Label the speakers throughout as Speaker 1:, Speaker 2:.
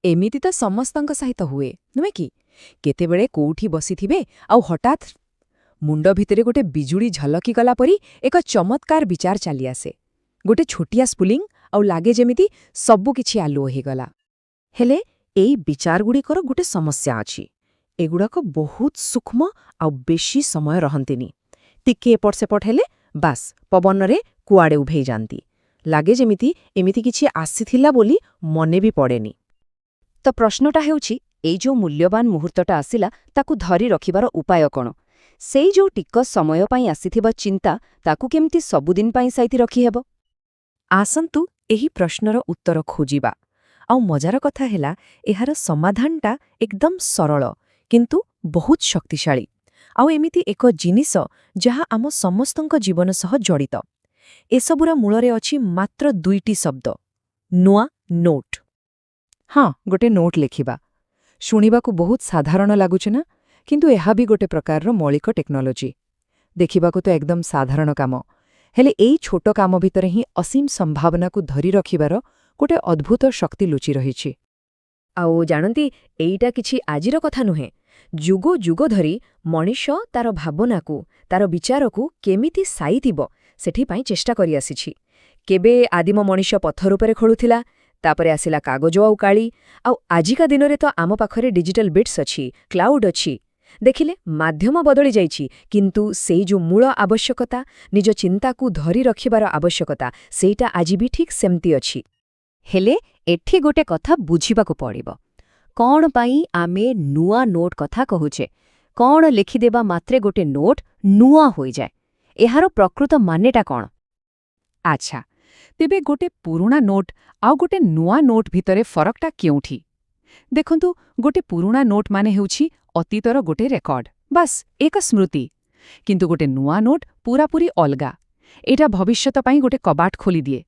Speaker 1: एमिति तो समस्तंक सहित हुए नुहे कि केतेबेले कोउठी बसिथिबे आउ हठात मुंड भितरे गोटे बिजुड़ी झलकी गला परी एक चमत्कार विचार चली आसे। गोटे छोटिया स्पुलिंग आउ लागे जेमिति सबु किछि आलुओ हेगला। हेले एई विचारगुड़िकर गोटे समस्या अछि। एगुड़ाक बहुत सूक्ष्म आउ बेशी समय रहंतिनी। टिके एपट सेपट हेले बास पवनरे कुआड़े उभेई जांती। लागे जेमिति एमिति किछि आसीथिला बोली मने भी पड़ेनी। तो प्रश्नटा हेउछि एई जो मूल्यवान मुहूर्तटा आसिला ताकु धरी रखिबार उपाय कण? सेई जो टिक समय पई आसीथिबा चिंता ताकु केमति सबुदिन पई साइति रखि हेबो? आसंतु एही प्रश्नर उत्तर खोजिबा। आउ मजार कथा हेला एहार समाधानटा एकदम सरल किंतु बहुत शक्तिशाली। आउ एमिति एक जिनिस जहा आम समस्तंक जीवन सह जड़ित। एसबुरा मूलरे अछि मात्र दुईटी शब्द, नुआ नोट। हाँ, गोटे नोट लेखिबा शुणिबाकु बहुत साधारण लागुछ ना, किंतु एहा भी गोटे प्रकारर मौलिक टेक्नोलोजी। देखिबाकु तो एकदम साधारण काम, हेले एई छोट काम भितरे ही असीम संभावना को धरी रखिबार गोटे अद्भुत शक्ति लुचि रहिछि। आउ जानती एईटा किछि आजिर कथा नुहे। जुगो जुगो धरी मनीष तार भावनाकू तार विचारकू केमिति साइतिबो सेठी पई चेष्टा करि आसिछि। केबे आदिम मनीष पत्थर उपरे खोलुथिला, तापरे आसिला कागज आउ काली, आउ आजिका दिनरे तो आम पाखरे डिजिटल बिट्स अछि, क्लाउड अछि। देखिले माध्यम बदली जाइछि, किंतु सेई जो मूल आवश्यकता निज चिंताकू धरी रखिबार आवश्यकता सेईटा आजि भी ठीक सेमती अछि। हेले एठी गोटे कथा बुझिबाकू पड़िबो। कौन पाई आमे नुआ नोट कथा कहुचे? कौन लिखिदेबा मात्रे गोटे नोट नुआ होई जाए? एहारो प्रकृत मानेटा कौन? अच्छा, तेबे गोटे पुरुणा नोट आउ गोटे नुआ नोट भितरे फरकटा केउठी? देखंतु, गोटे पुरुणा नोट माने हेउछि अतीतर गोटे रेकर्ड, बस एक स्मृति। किंतु गोटे नुआ नोट पूरापूरी अलगा। एटा भविष्यत पाई गोटे कबाट खोली दिए।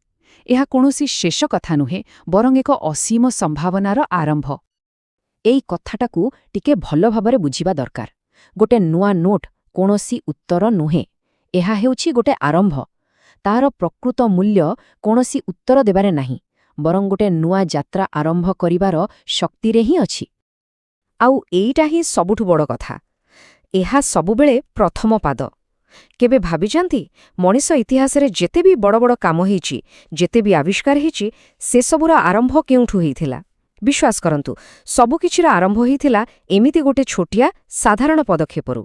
Speaker 1: एहा कोनोसी शेष कथा नुहे, बरং एक असीम संभावनार आरंभ। एई कथाटाकू टिके भल भाबरे बुझिबा दरकार। गोटे नुआ नोट कोनोसी उत्तर नुहे, एहा हेउछि गोटे आरंभ। तार प्रकृत मूल्य कोनोसी उत्तर देबारे नाही, बरं गोटे नुआ यात्रा आरंभ करिबार शक्तिरे ही अछि। आउ एईटा ही सबुठु बड़ कथा। एहा सबुबेले प्रथम पाद। केबे भाबिजांती मनीष इतिहासरे जेते भी बड़ बड़ काम हेइछि, जेते भी आविष्कार हेइछि, से सबुर आरंभ केउठु हेइथिला? विश्वास करंतु, सबु किछिर आरंभ हेइथिला एमिति गोटे छोटिया साधारण पदक्षेपरु।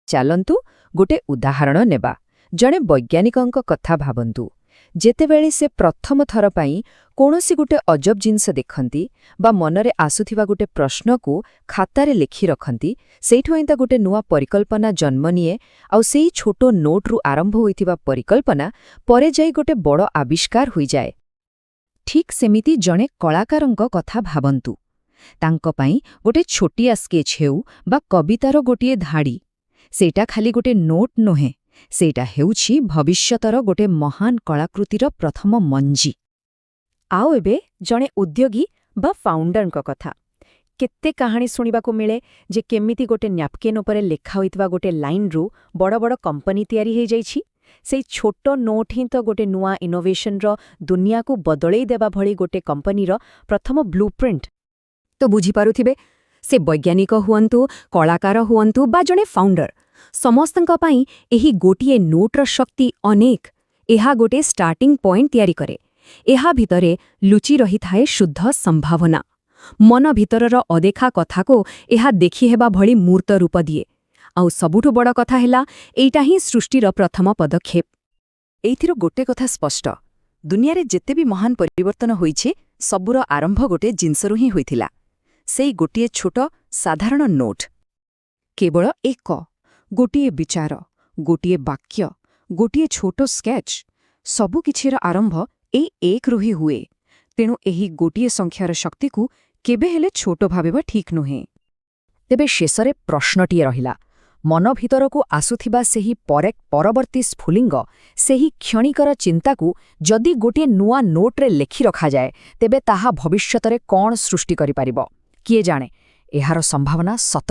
Speaker 1: चालंतु गोटे उदाहरण नेबा। जणे वैज्ञानिकंक कथा भाबंतु। जेतेबेले से प्रथम थर पाई कोनोसी गोटे अजब जिनस देखंती बा मनरे आसुथिबा गोटे प्रश्न को खातारे लेखि रखंती, सेइठु एंता गोटे नुआ परिकल्पना जन्म निए। आउ सेई छोटो नोट रु आरंभ होइथिबा परिकल्पना परे जाई गोटे बड़ आविष्कार होई जाए। ठीक सेमिति जणे कलाकारंक कथा भाबंतु। तांको पाई गोटे छोटिया स्केच हेउ बा कवितार गोटिए धाड़ी, सेटा खाली गोटे नोट नोहे, सेटा हेउछि भविष्यतर गोटे महान कलाकृतिर प्रथम मंजी। आओ एबे जणे उद्योगी बा फाउंडरंक कथा। केते कहानी सुनिबाकू मिले जे केमिति गोटे न्यापकिन उपरे लेखा होइतबा गोटे लाइन रु बड़ बड़ कंपनी तयारी हेइ जाइछि। सेई छोटो नोट ही तो गोटे नुआ इनोवेशन रो दुनिया को बदलई देबा भली गोटे कंपनीर प्रथम ब्लूप्रिंट। तो बुझी पारुथिबे, से वैज्ञानिक हुअन्तु, कलाकार हुअन्तु बा जणे फाउंडर, समस्तंक पाई एही गोटिए नोटर शक्ति अनेक। एहा गोटे स्टार्टिंग पॉइंट तयारी करे। एहा भितरे लुचि रही थाए शुद्ध संभावना। मन भितरर अदेखा कथा को एहा देखि हेबा भली मूर्त रूप दिए। आउ सबुठु बड़ कथा हेला, एइटा ही सृष्टिर प्रथम पदक्षेप। एइथिरो गोटे कथा स्पष्ट, दुनियारे जेते भी महान परिवर्तन होइछे सबुर आरंभ गोटे जिनसरु ही होइथिला, सेई गोटिए छोट साधारण नोट। केवल एक गोटिए विचार, गोटिए वाक्य, गोटिए छोटो स्केच, सबु किछिर आरंभ एई एक रुही हुए। तेणु एही गोटिए संख्यार शक्ति को केबे हेले छोटो भाबिबा ठीक नुहे। तेबे शेषरे प्रश्नटिए रहिला, मन भितरकू आसुथिबा सेही परवर्ती स्फुलिंग, सेही क्षणिकर चिंताकू जदि गोटिए नुआ नोट्रे लेखि रखा जाए, तेबे ताहा भविष्यतरे कौन सृष्टि करि पारिबो? किए जाणे, एहार संभावना सत